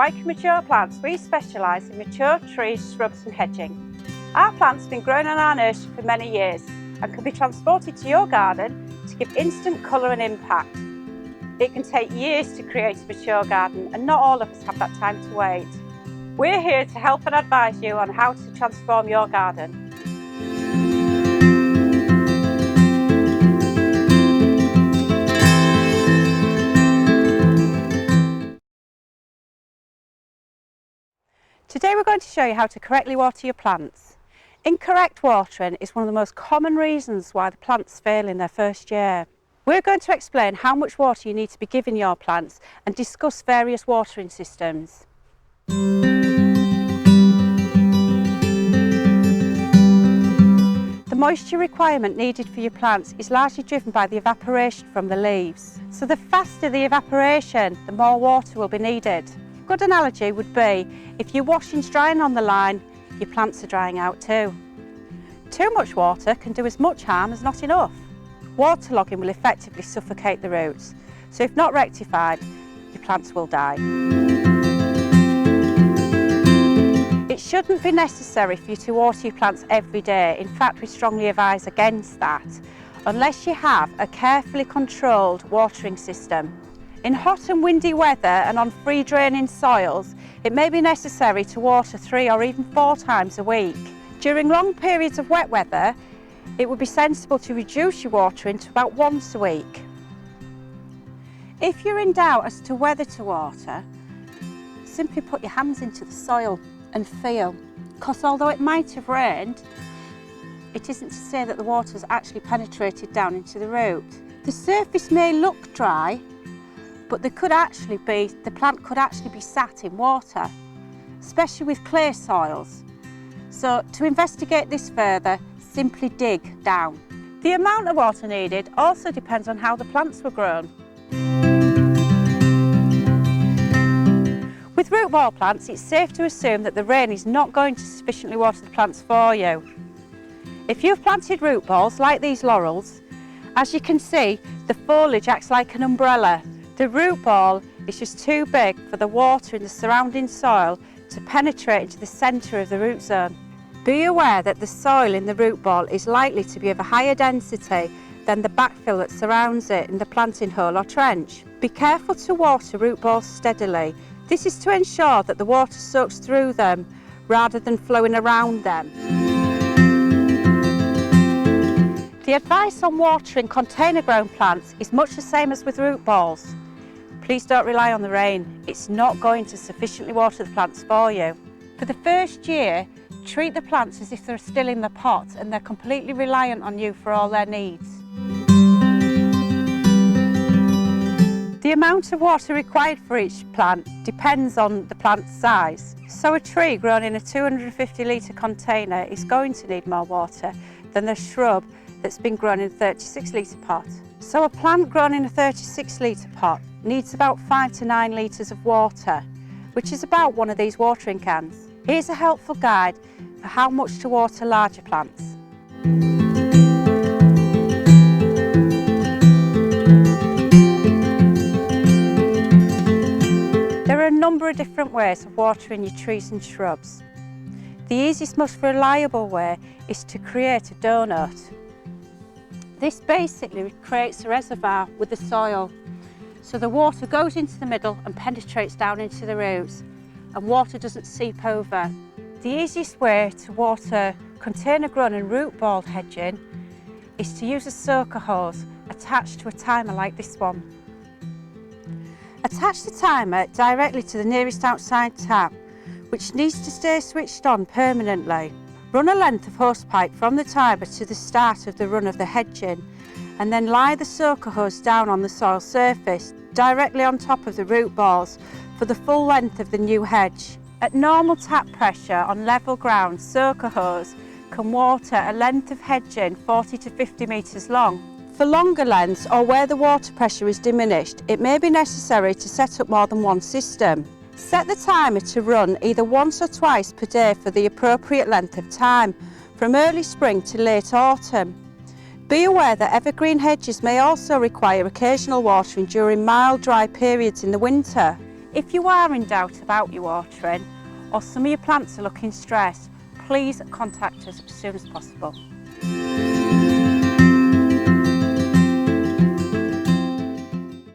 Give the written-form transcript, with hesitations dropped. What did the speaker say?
Wykeham Mature Plants, we specialise in mature trees, shrubs and hedging. Our plants have been grown in our nursery for many years and can be transported to your garden to give instant colour and impact. It can take years to create a mature garden and not all of us have that time to wait. We're here to help and advise you on how to transform your garden. Today we're going to show you how to correctly water your plants. Incorrect watering is one of the most common reasons why the plants fail in their first year. We're going to explain how much water you need to be giving your plants and discuss various watering systems. The moisture requirement needed for your plants is largely driven by the evaporation from the leaves. So the faster the evaporation, the more water will be needed. A good analogy would be if your washing's drying on the line, your plants are drying out too. Too much water can do as much harm as not enough. Waterlogging will effectively suffocate the roots, so if not rectified, your plants will die. It shouldn't be necessary for you to water your plants every day. In fact, we strongly advise against that, unless you have a carefully controlled watering system. In hot and windy weather and on free draining soils, it may be necessary to water 3 or even 4 times a week. During long periods of wet weather, it would be sensible to reduce your watering to about once a week. If you're in doubt as to whether to water, simply put your hands into the soil and feel, because although it might have rained, it isn't to say that the water has actually penetrated down into the root. The surface may look dry, but the plant could actually be sat in water, especially with clay soils. So to investigate this further, simply dig down. The amount of water needed also depends on how the plants were grown. With root ball plants, it's safe to assume that the rain is not going to sufficiently water the plants for you. If you've planted root balls like these laurels, as you can see, the foliage acts like an umbrella. The root ball is just too big for the water in the surrounding soil to penetrate into the centre of the root zone. Be aware that the soil in the root ball is likely to be of a higher density than the backfill that surrounds it in the planting hole or trench. Be careful to water root balls steadily. This is to ensure that the water soaks through them rather than flowing around them. The advice on watering container grown plants is much the same as with root balls. Please don't rely on the rain. It's not going to sufficiently water the plants for you. For the first year, treat the plants as if they're still in the pot and they're completely reliant on you for all their needs. The amount of water required for each plant depends on the plant's size. So a tree grown in a 250 litre container is going to need more water than the shrub that's been grown in a 36 litre pot. So a plant grown in a 36 litre pot needs about 5 to 9 litres of water, which is about one of these watering cans. Here's a helpful guide for how much to water larger plants. There are a number of different ways of watering your trees and shrubs. The easiest, most reliable way is to create a donut. This basically creates a reservoir with the soil, so the water goes into the middle and penetrates down into the roots, and water doesn't seep over. The easiest way to water container grown and root ball hedging is to use a soaker hose attached to a timer like this one. Attach the timer directly to the nearest outside tap, which needs to stay switched on permanently. Run a length of hosepipe from the timer to the start of the run of the hedging, and then lie the soaker hose down on the soil surface, directly on top of the root balls, for the full length of the new hedge. At normal tap pressure on level ground, soaker hose can water a length of hedging 40 to 50 metres long. For longer lengths, or where the water pressure is diminished, it may be necessary to set up more than one system. Set the timer to run either once or twice per day for the appropriate length of time, from early spring to late autumn. Be aware that evergreen hedges may also require occasional watering during mild, dry periods in the winter. If you are in doubt about your watering or some of your plants are looking stressed, please contact us as soon as possible.